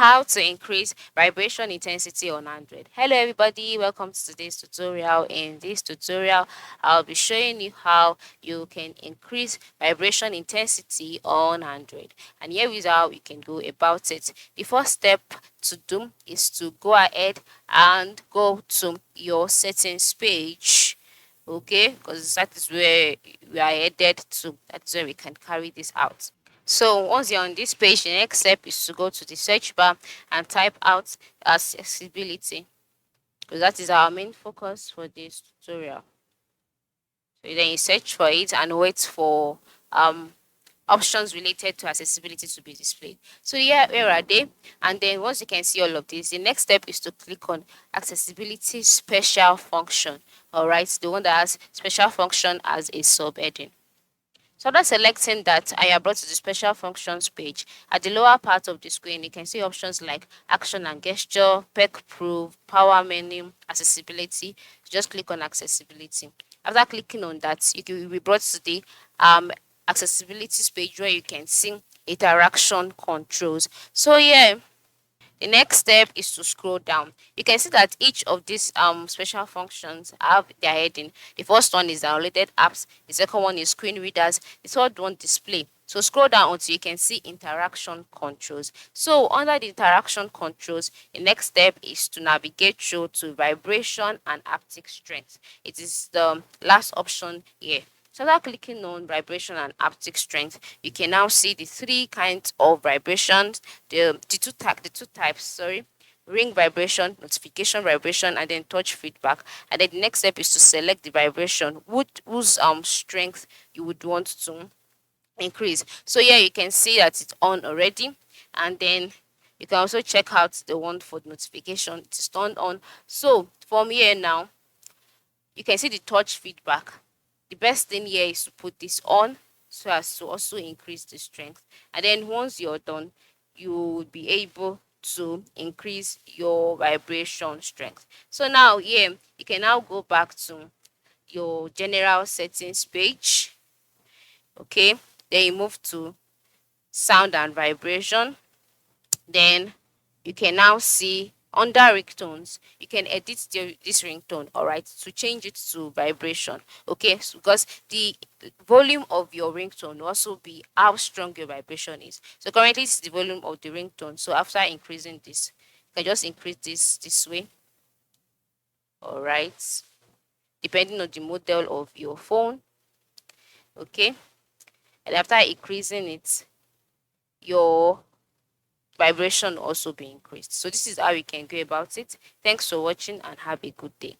how to increase vibration intensity on Android. Hello everybody, welcome to today's tutorial. In this tutorial, I'll be showing you how you can increase vibration intensity on Android. And here is how you can go about it. The first step to do is to go ahead and go to your settings page. Okay, because that is where we are headed to. That's where we can carry this out. So once you're on this page, the next step is to go to the search bar and type out accessibility, because that is our main focus for this tutorial. So then you search for it and wait for options related to accessibility to be displayed. So here are they? And then once you can see all of this, the next step is to click on accessibility special function. All right, the one that has special function as a subheading. So after selecting that, I am brought to the special functions page. At the lower part of the screen, you can see options like action and gesture, perk proof, power menu, accessibility. Just click on accessibility. After clicking on that, you will be brought to the accessibility page where you can see interaction controls. So yeah, the next step is to scroll down. You can see that each of these special functions have their heading. The first one is downloaded apps, the second one is screen readers, the third one display. So scroll down until you can see interaction controls. So under the interaction controls, the next step is to navigate through to vibration and haptic strength. It is the last option here. So after clicking on vibration and haptic strength, you can now see the three kinds of vibrations, the two types, sorry. Ring vibration, notification vibration, and then touch feedback. And then the next step is to select the vibration whose strength you would want to increase. So here you can see that it's on already, and then you can also check out the one for the notification. It is turned on. So from here now, you can see the touch feedback. The best thing here is to put this on so as to also increase the strength. And then once you're done, you will be able to increase your vibration strength. So now here, you can now go back to your general settings page. Okay, then you move to sound and vibration. Then you can now see under ringtones, you can edit this ringtone, all right, to change it to vibration. Okay, so because the volume of your ringtone will also be how strong your vibration is. So currently it's the volume of the ringtone. So after increasing this, you can just increase this way, all right, depending on the model of your phone. Okay, and after increasing it, your vibration also be increased. So this is how you can go about it. Thanks for watching and have a good day.